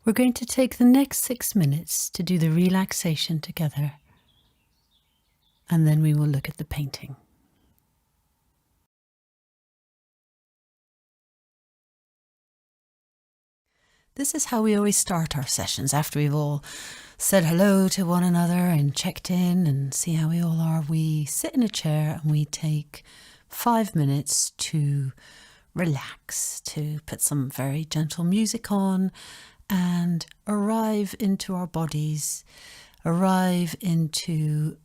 We're going to take the next 6 minutes to do the relaxation together, and then we will look at the painting. This is how we always start our sessions after we've all said hello to one another and checked in and see how we all are. We sit in a chair and we take 5 minutes to relax, to put some very gentle music on and arrive into our bodies, arrive into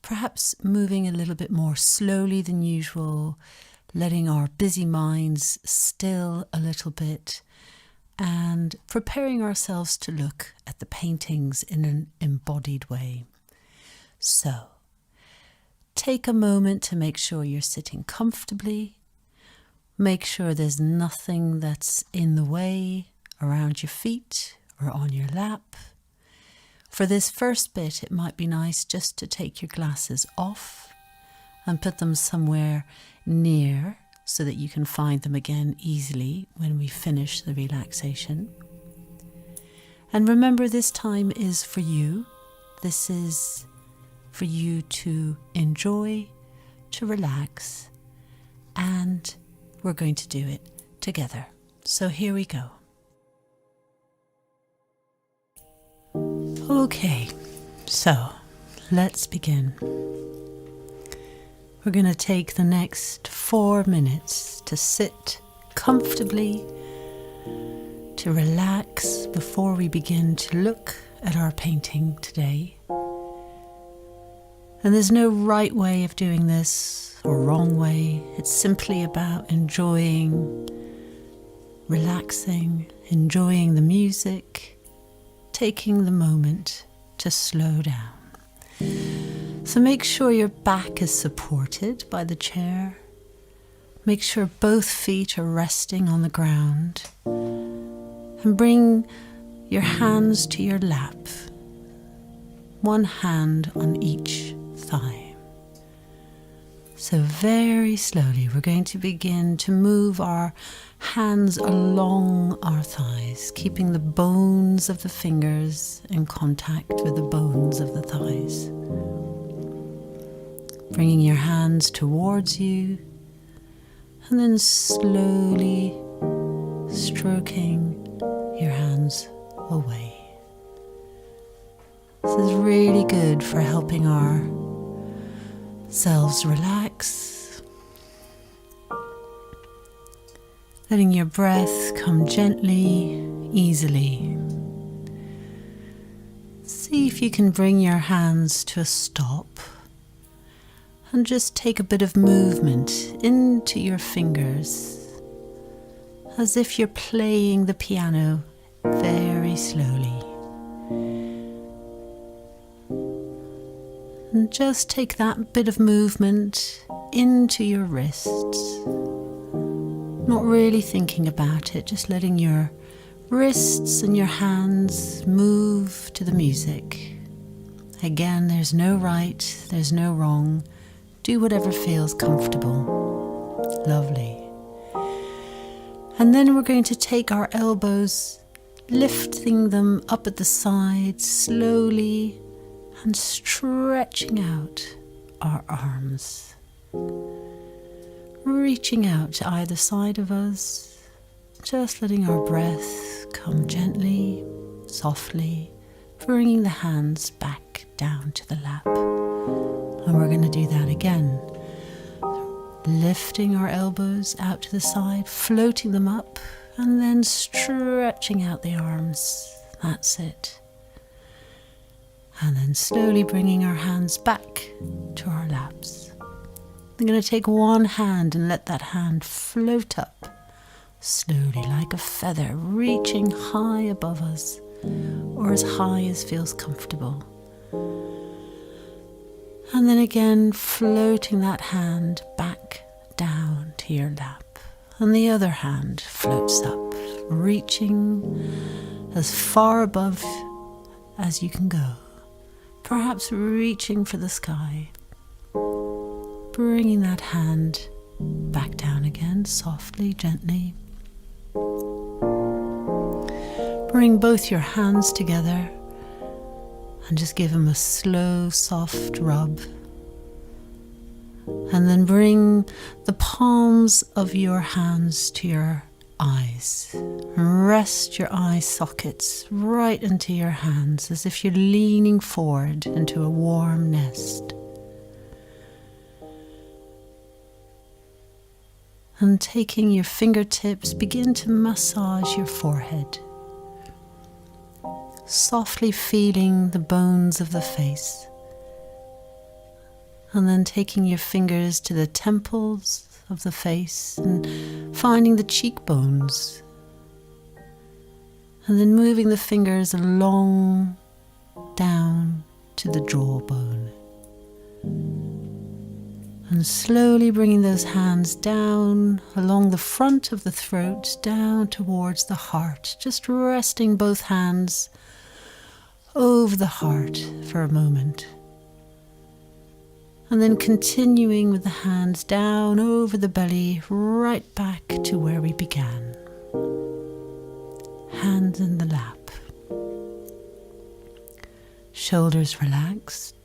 perhaps moving a little bit more slowly than usual, letting our busy minds still a little bit, and preparing ourselves to look at the paintings in an embodied way. So, take a moment to make sure you're sitting comfortably. Make sure there's nothing that's in the way around your feet or on your lap. For this first bit, it might be nice just to take your glasses off and put them somewhere near so that you can find them again easily when we finish the relaxation. And remember, this time is for you. This is for you to enjoy, to relax, and we're going to do it together. So here we go. Okay, so let's begin. We're going to take the next 4 minutes to sit comfortably, to relax before we begin to look at our painting today. And there's no right way of doing this or wrong way. It's simply about enjoying, relaxing, enjoying the music, taking the moment to slow down. So make sure your back is supported by the chair. Make sure both feet are resting on the ground. And bring your hands to your lap. One hand on each thigh. So very slowly we're going to begin to move our hands along our thighs, keeping the bones of the fingers in contact with the bones of the thighs. Bringing your hands towards you and then slowly stroking your hands away. This is really good for helping ourselves relax. Letting your breath come gently, easily. See if you can bring your hands to a stop and just take a bit of movement into your fingers, as if you're playing the piano very slowly. And just take that bit of movement into your wrists. Not really thinking about it, just letting your wrists and your hands move to the music. Again, there's no right, there's no wrong. Do whatever feels comfortable. Lovely. And then we're going to take our elbows, lifting them up at the sides slowly and stretching out our arms. Reaching out to either side of us, just letting our breath come gently, softly, bringing the hands back down to the lap. And we're going to do that again. Lifting our elbows out to the side, floating them up, and then stretching out the arms. That's it. And then slowly bringing our hands back to our laps. I'm going to take one hand and let that hand float up, slowly like a feather, reaching high above us, or as high as feels comfortable. And then again, floating that hand back down to your lap. And the other hand floats up, reaching as far above as you can go. Perhaps reaching for the sky. Bringing that hand back down again, softly, gently. bring both your hands together and just give them a slow, soft rub. And then bring the palms of your hands to your eyes. Rest your eye sockets right into your hands as if you're leaning forward into a warm nest. And taking your fingertips, begin to massage your forehead, softly feeling the bones of the face. And then taking your fingers to the temples of the face and finding the cheekbones. And then moving the fingers along down to the jawbone. And slowly bringing those hands down along the front of the throat, down towards the heart. Just resting both hands over the heart for a moment. And then continuing with the hands down over the belly, right back to where we began. Hands in the lap. Shoulders relaxed.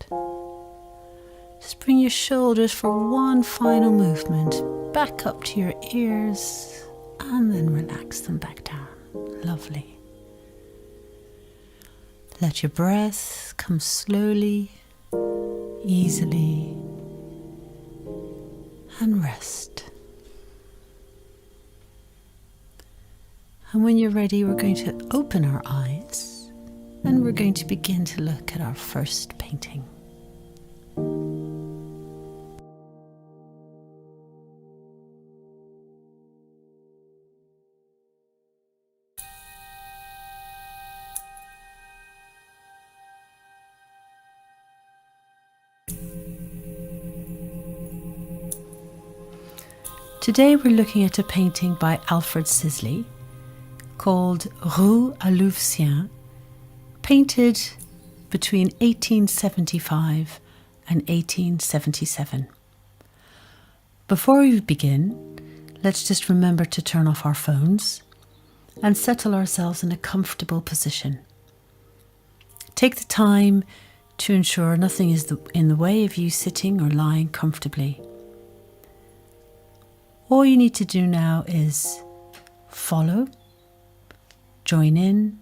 Just bring your shoulders for one final movement, back up to your ears, and then relax them back down. Lovely. Let your breath come slowly, easily, and rest. And when you're ready, we're going to open our eyes and we're going to begin to look at our first painting. Today we're looking at a painting by Alfred Sisley called Rue à Louveciennes, painted between 1875 and 1877. Before we begin, let's just remember to turn off our phones and settle ourselves in a comfortable position. Take the time to ensure nothing is in the way of you sitting or lying comfortably. All you need to do now is follow, join in,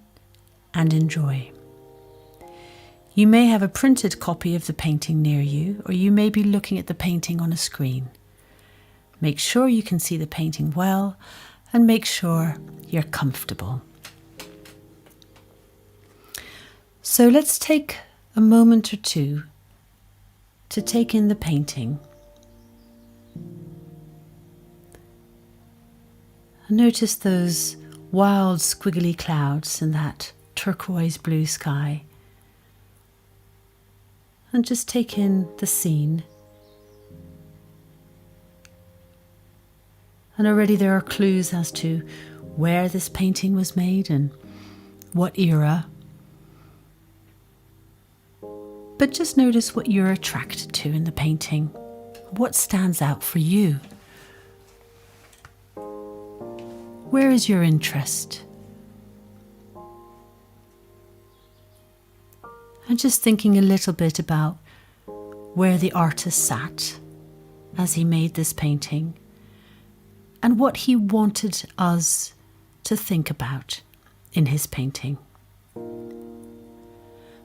and enjoy. You may have a printed copy of the painting near you, or you may be looking at the painting on a screen. Make sure you can see the painting well, and make sure you're comfortable. So let's take a moment or two to take in the painting. Notice those wild squiggly clouds in that turquoise blue sky. And just take in the scene. And already there are clues as to where this painting was made and what era. But just notice what you're attracted to in the painting. What stands out for you? Where is your interest? And just thinking a little bit about where the artist sat as he made this painting and what he wanted us to think about in his painting.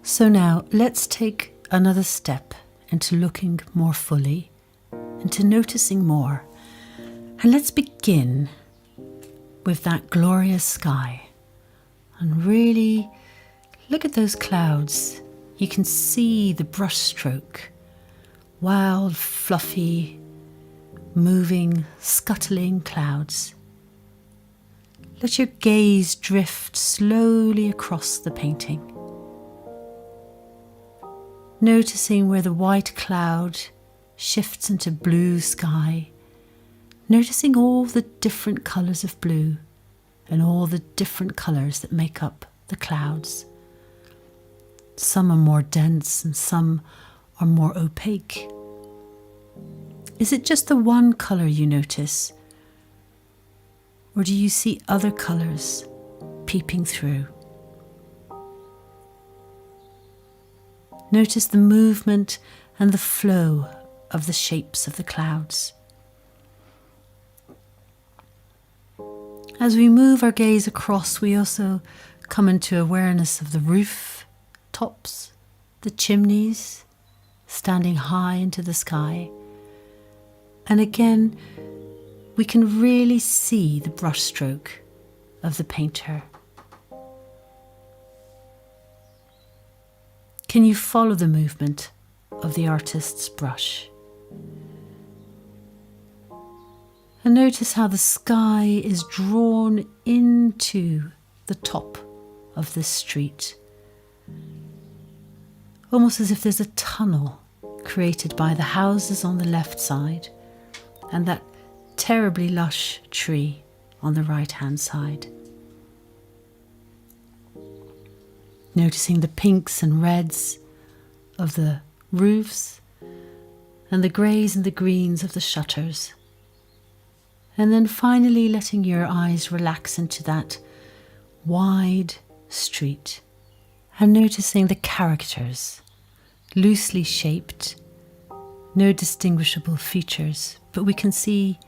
So now let's take another step into looking more fully, into noticing more. And let's begin with that glorious sky and really look at those clouds. You can see the brush stroke, wild, fluffy, moving, scuttling clouds. Let your gaze drift slowly across the painting, noticing where the white cloud shifts into blue sky. Noticing all the different colours of blue and all the different colours that make up the clouds. Some are more dense and some are more opaque. Is it just the one colour you notice? Or do you see other colours peeping through? Notice the movement and the flow of the shapes of the clouds. As we move our gaze across, we also come into awareness of the roof tops, the chimneys standing high into the sky. And again, we can really see the brushstroke of the painter. Can you follow the movement of the artist's brush? And notice how the sky is drawn into the top of this street. Almost as if there's a tunnel created by the houses on the left side and that terribly lush tree on the right-hand side. Noticing the pinks and reds of the roofs and the greys and the greens of the shutters. And then finally letting your eyes relax into that wide street and noticing the characters, loosely shaped, no distinguishable features, but we can see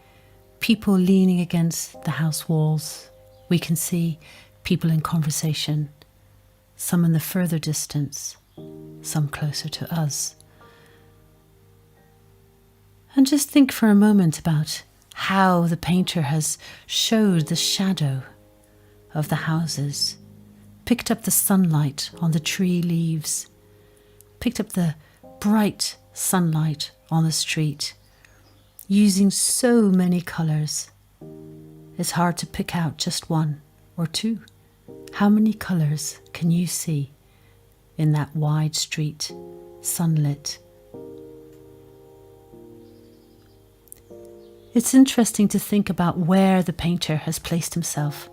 people leaning against the house walls. We can see people in conversation, some in the further distance, some closer to us. And just think for a moment about how the painter has showed the shadow of the houses, picked up the sunlight on the tree leaves, picked up the bright sunlight on the street, using so many colours. It's hard to pick out just one or two. How many colours can you see in that wide street, sunlit? It's interesting to think about where the painter has placed himself.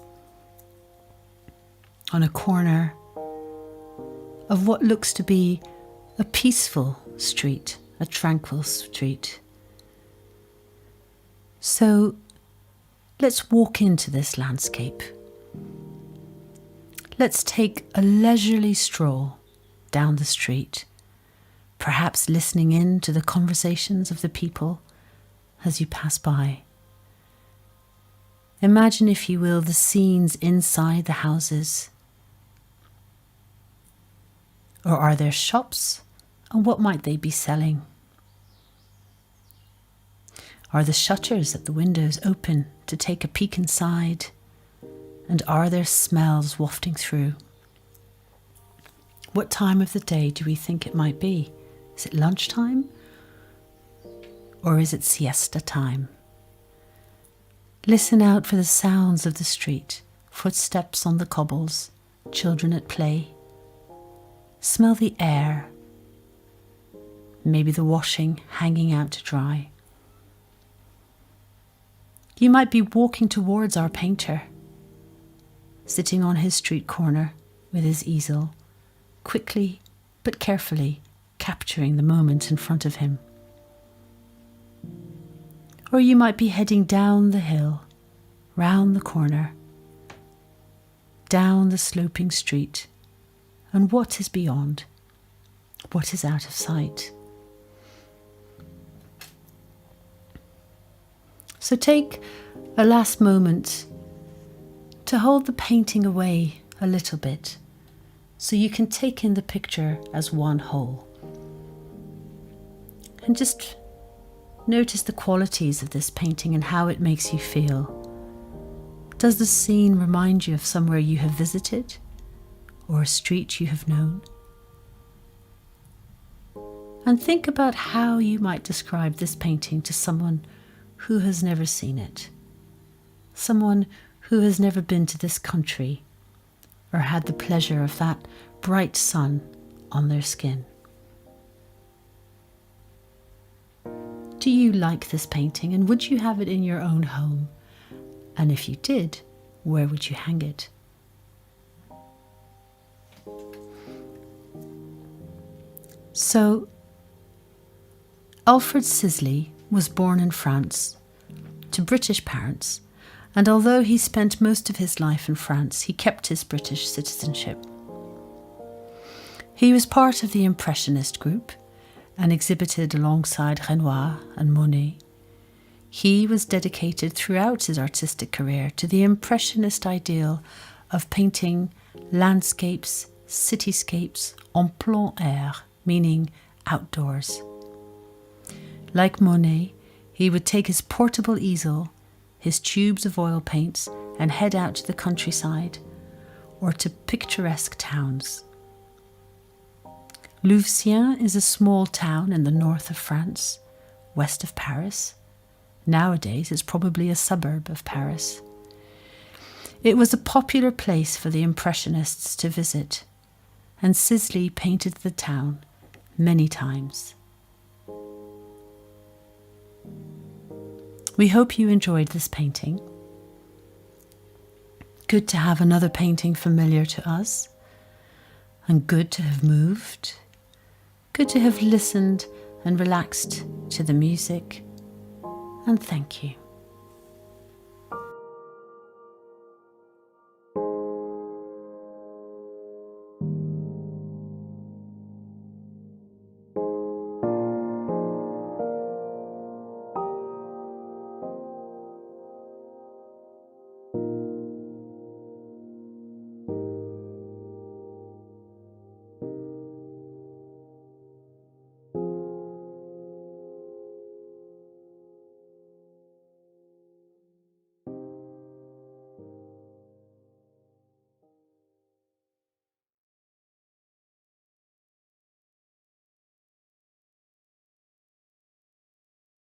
On a corner of what looks to be a peaceful street, a tranquil street. So let's walk into this landscape. Let's take a leisurely stroll down the street, perhaps listening in to the conversations of the people as you pass by. Imagine, if you will, the scenes inside the houses. Or are there shops, and what might they be selling? Are the shutters at the windows open to take a peek inside? And are there smells wafting through? What time of the day do we think it might be? Is it lunchtime? Or is it siesta time? Listen out for the sounds of the street, footsteps on the cobbles, children at play. Smell the air, maybe the washing hanging out to dry. You might be walking towards our painter, sitting on his street corner with his easel, quickly but carefully capturing the moment in front of him. Or you might be heading down the hill, round the corner, down the sloping street, and what is beyond? What is out of sight? So take a last moment to hold the painting away a little bit so you can take in the picture as one whole. And just notice the qualities of this painting and how it makes you feel. Does the scene remind you of somewhere you have visited or a street you have known? And think about how you might describe this painting to someone who has never seen it, someone who has never been to this country or had the pleasure of that bright sun on their skin. Do you like this painting, and would you have it in your own home? And if you did, where would you hang it? So, Alfred Sisley was born in France to British parents, and although he spent most of his life in France, he kept his British citizenship. He was part of the Impressionist group and exhibited alongside Renoir and Monet. He was dedicated throughout his artistic career to the Impressionist ideal of painting landscapes, cityscapes en plein air, meaning outdoors. Like Monet, he would take his portable easel, his tubes of oil paints, and head out to the countryside or to picturesque towns. Louveciennes is a small town in the north of France, west of Paris. Nowadays, it's probably a suburb of Paris. It was a popular place for the Impressionists to visit, and Sisley painted the town many times. We hope you enjoyed this painting. Good to have another painting familiar to us, and good to have moved. Good to have listened and relaxed to the music, and thank you.